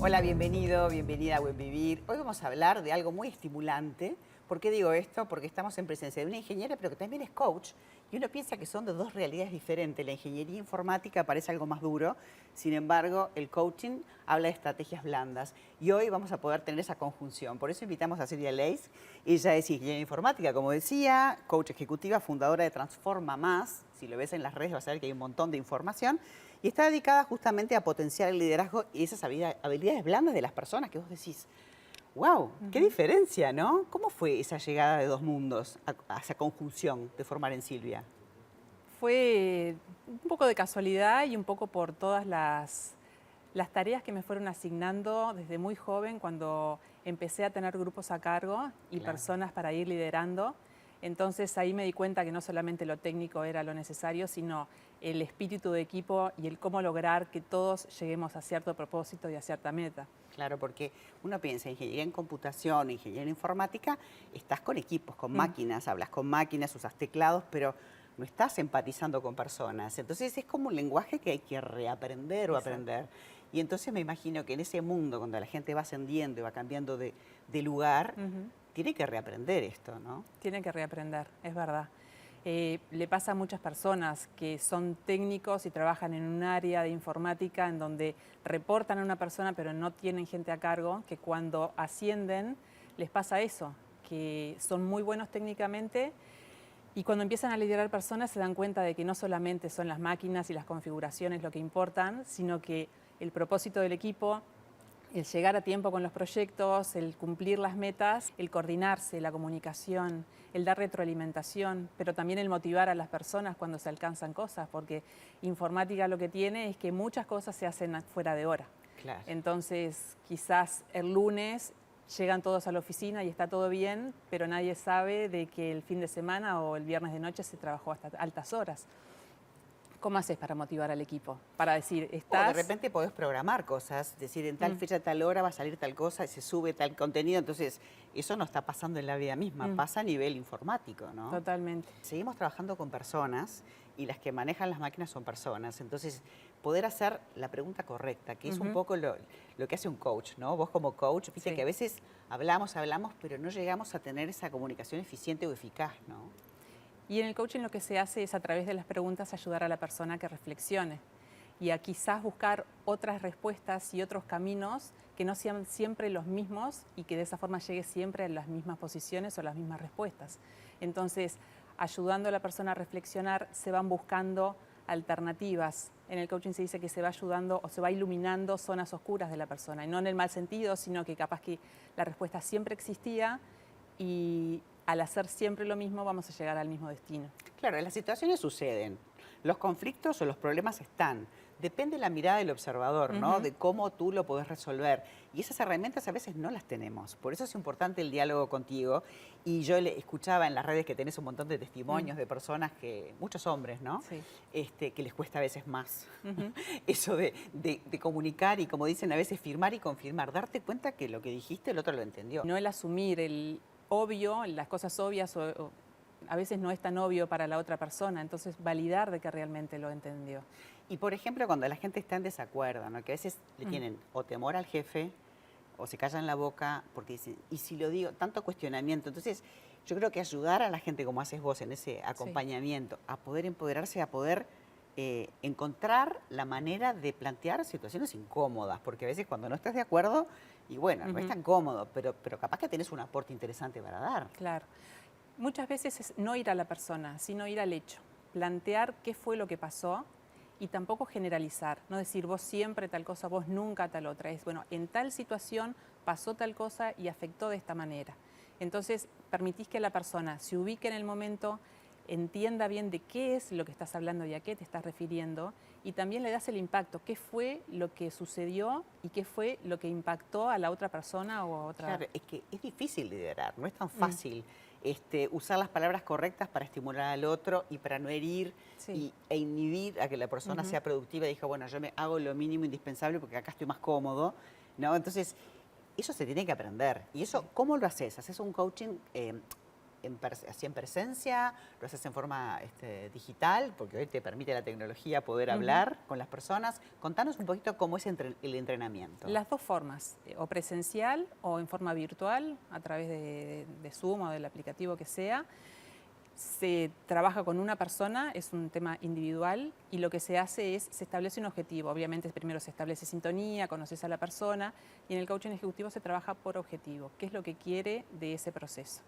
Hola, bienvenido, bienvenida a Buen Vivir. Hoy vamos a hablar de algo muy estimulante. ¿Por qué digo esto? Porque estamos en presencia de una ingeniera, pero que también es coach. Y uno piensa que son de dos realidades diferentes. La ingeniería informática parece algo más duro. Sin embargo, el coaching habla de estrategias blandas. Y hoy vamos a poder tener esa conjunción. Por eso invitamos a Silvia Leis. Ella es ingeniera informática, como decía, coach ejecutiva, fundadora de Transforma Más. Si lo ves en las redes vas a ver que hay un montón de información. Y está dedicada justamente a potenciar el liderazgo y esas habilidades blandas de las personas que vos decís, wow, qué diferencia, ¿no? ¿Cómo fue esa llegada de dos mundos a esa conjunción de formar en Silvia? Fue un poco de casualidad y un poco por todas las tareas que me fueron asignando desde muy joven cuando empecé a tener grupos a cargo y Claro. personas para ir liderando. Entonces ahí me di cuenta que no solamente lo técnico era lo necesario, sino el espíritu de equipo y el cómo lograr que todos lleguemos a cierto propósito y a cierta meta. Claro, porque uno piensa ingeniería en computación, ingeniería en informática, estás con equipos, con Mm. máquinas, hablas con máquinas, usas teclados, pero no estás empatizando con personas. Entonces es como un lenguaje que hay que reaprender o Exacto. aprender. Y entonces me imagino que en ese mundo, cuando la gente va ascendiendo y va cambiando de lugar, Ujú. tiene que reaprender esto, ¿no? Tiene que reaprender, es verdad. Le pasa a muchas personas que son técnicos y trabajan en un área de informática en donde reportan a una persona pero no tienen gente a cargo, que cuando ascienden les pasa eso, que son muy buenos técnicamente y cuando empiezan a liderar personas se dan cuenta de que no solamente son las máquinas y las configuraciones lo que importan, sino que el propósito del equipo, el llegar a tiempo con los proyectos, el cumplir las metas, el coordinarse, la comunicación, el dar retroalimentación, pero también el motivar a las personas cuando se alcanzan cosas, porque informática lo que tiene es que muchas cosas se hacen fuera de hora. Claro. Entonces, quizás el lunes llegan todos a la oficina y está todo bien, pero nadie sabe de que el fin de semana o el viernes de noche se trabajó hasta altas horas. ¿Cómo haces para motivar al equipo? Para decir, O de estás... repente podés programar cosas, decir en tal fecha, tal hora va a salir tal cosa y se sube tal contenido. Entonces, eso no está pasando en la vida misma, pasa a nivel informático, ¿no? Totalmente. Seguimos trabajando con personas y las que manejan las máquinas son personas. Entonces, poder hacer la pregunta correcta, que es un poco lo que hace un coach, ¿no? Vos como coach, viste que a Sí. veces hablamos, pero no llegamos a tener esa comunicación eficiente o eficaz, ¿no? Y en el coaching lo que se hace es a través de las preguntas ayudar a la persona a que reflexione y a quizás buscar otras respuestas y otros caminos que no sean siempre los mismos y que de esa forma llegue siempre a las mismas posiciones o las mismas respuestas. Entonces, ayudando a la persona a reflexionar, se van buscando alternativas. En el coaching se dice que se va ayudando o se va iluminando zonas oscuras de la persona, y no en el mal sentido, sino que capaz que la respuesta siempre existía y al hacer siempre lo mismo vamos a llegar al mismo destino. Claro, las situaciones suceden, los conflictos o los problemas están. Depende de la mirada del observador, ¿no? De cómo tú lo podés resolver. Y esas herramientas a veces no las tenemos. Por eso es importante el diálogo contigo. Y yo le escuchaba en las redes que tenés un montón de testimonios de personas que, muchos hombres, ¿no? Sí. Que les cuesta a veces más eso de comunicar y, como dicen a veces, firmar y confirmar. Darte cuenta que lo que dijiste el otro lo entendió. No el asumir el obvio, las cosas obvias o a veces no es tan obvio para la otra persona, entonces validar de que realmente lo entendió. Y por ejemplo, cuando la gente está en desacuerdo, ¿no? Que a veces le tienen o temor al jefe o se callan la boca porque dicen, ¿y si lo digo? Tanto cuestionamiento. Entonces, yo creo que ayudar a la gente, como haces vos en ese Sí. acompañamiento, a poder empoderarse, a poder encontrar la manera de plantear situaciones incómodas, porque a veces cuando no estás de acuerdo, y bueno, no es tan cómodo, pero capaz que tenés un aporte interesante para dar. Claro. Muchas veces es no ir a la persona, sino ir al hecho. Plantear qué fue lo que pasó y tampoco generalizar. No decir vos siempre tal cosa, vos nunca tal otra. Es bueno, en tal situación pasó tal cosa y afectó de esta manera. Entonces, permitís que la persona se ubique en el momento, entienda bien de qué es lo que estás hablando y a qué te estás refiriendo, y también le das el impacto, qué fue lo que sucedió y qué fue lo que impactó a la otra persona o a otra... Claro, es que es difícil liderar, no es tan fácil usar las palabras correctas para estimular al otro y para no herir Sí. e inhibir a que la persona sea productiva y diga, bueno, yo me hago lo mínimo indispensable porque acá estoy más cómodo, ¿no? Entonces, eso se tiene que aprender. ¿Y eso cómo lo haces? ¿Haces un coaching así en presencia, lo haces en forma digital, porque hoy te permite la tecnología poder hablar con las personas. Contanos un poquito cómo es el entrenamiento. Las dos formas, o presencial o en forma virtual, a través de Zoom o del aplicativo que sea. Se trabaja con una persona, es un tema individual, y lo que se hace es, se establece un objetivo. Obviamente primero se establece sintonía, conoces a la persona, y en el coaching ejecutivo se trabaja por objetivo, qué es lo que quiere de ese proceso.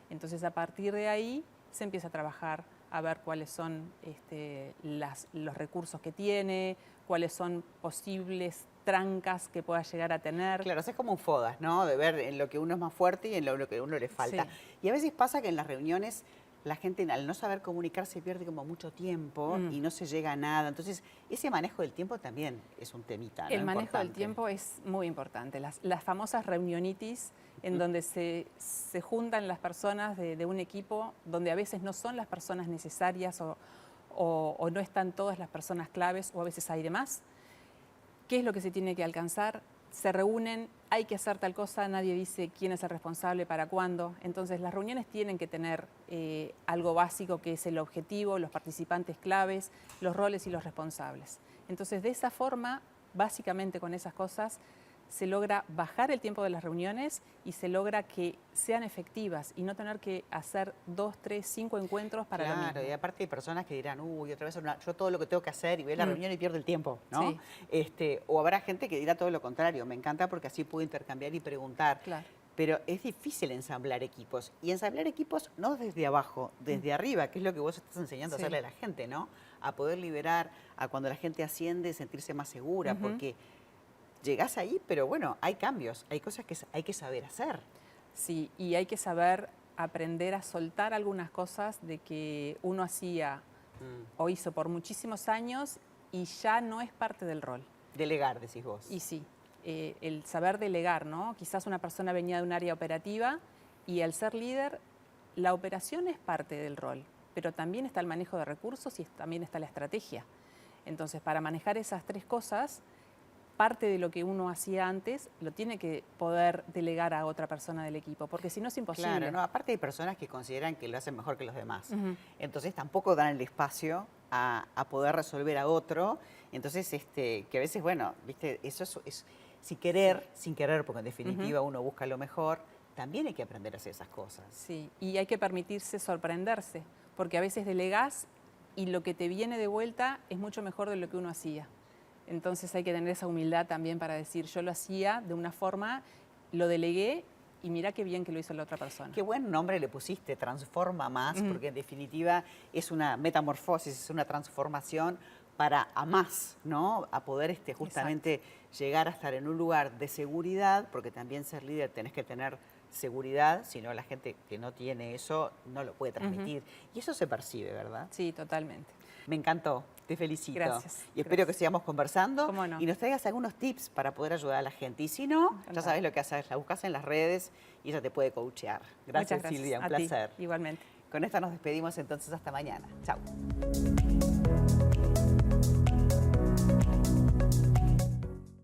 Entonces a partir de ahí se empieza a trabajar, a ver cuáles son los recursos que tiene, cuáles son posibles trancas que pueda llegar a tener. Claro, es como un FODAS, ¿no? De ver en lo que uno es más fuerte y en lo que a uno le falta. Sí. Y a veces pasa que en las reuniones la gente, al no saber comunicarse, pierde como mucho tiempo y no se llega a nada. Entonces, ese manejo del tiempo también es un temita, ¿no? El manejo del tiempo es muy importante. Las famosas reunionitis, en donde se juntan las personas de un equipo, donde a veces no son las personas necesarias o no están todas las personas claves, o a veces hay de más. ¿Qué es lo que se tiene que alcanzar? Se reúnen, hay que hacer tal cosa, nadie dice quién es el responsable, para cuándo. Entonces las reuniones tienen que tener algo básico, que es el objetivo, los participantes claves, los roles y los responsables. Entonces de esa forma, básicamente con esas cosas, se logra bajar el tiempo de las reuniones y se logra que sean efectivas y no tener que hacer 2, 3, 5 encuentros para lo mismo. Claro, y aparte hay personas que dirán, uy, otra vez yo todo lo que tengo que hacer, y voy a la reunión y pierdo el tiempo, ¿no? Sí. O habrá gente que dirá todo lo contrario, me encanta porque así puedo intercambiar y preguntar. Claro. Pero es difícil ensamblar equipos, y ensamblar equipos no desde abajo, desde arriba, que es lo que vos estás enseñando a hacerle a la gente, ¿no? A poder liberar, a cuando la gente asciende, sentirse más segura, porque llegás ahí, pero bueno, hay cambios, hay cosas que hay que saber hacer. Sí, y hay que saber aprender a soltar algunas cosas de que uno hacía o hizo por muchísimos años y ya no es parte del rol. Delegar, decís vos. Y sí, el saber delegar, ¿no? Quizás una persona venía de un área operativa y al ser líder, la operación es parte del rol, pero también está el manejo de recursos y también está la estrategia. Entonces, para manejar esas tres cosas, parte de lo que uno hacía antes lo tiene que poder delegar a otra persona del equipo, porque si no es imposible. Claro, no, aparte hay personas que consideran que lo hacen mejor que los demás. Entonces tampoco dan el espacio a poder resolver a otro. Entonces, que a veces, bueno, viste, eso es sin querer, porque en definitiva uno busca lo mejor, también hay que aprender a hacer esas cosas. Sí, y hay que permitirse sorprenderse, porque a veces delegás y lo que te viene de vuelta es mucho mejor de lo que uno hacía. Entonces hay que tener esa humildad también para decir, yo lo hacía de una forma, lo delegué y mira qué bien que lo hizo la otra persona. Qué buen nombre le pusiste, Transforma Más, porque en definitiva es una metamorfosis, es una transformación para a más, ¿no? A poder justamente llegar a estar en un lugar de seguridad, porque también ser líder tenés que tener seguridad, si no la gente que no tiene eso no lo puede transmitir. Y eso se percibe, ¿verdad? Sí, totalmente. Me encantó, te felicito. Gracias. Y espero que sigamos conversando ¿Cómo no? Y nos traigas algunos tips para poder ayudar a la gente. Y si no, ya sabes lo que haces, la buscas en las redes y ella te puede coachear. Gracias, Silvia, un placer. Igualmente. Con esta nos despedimos entonces, hasta mañana. Chau.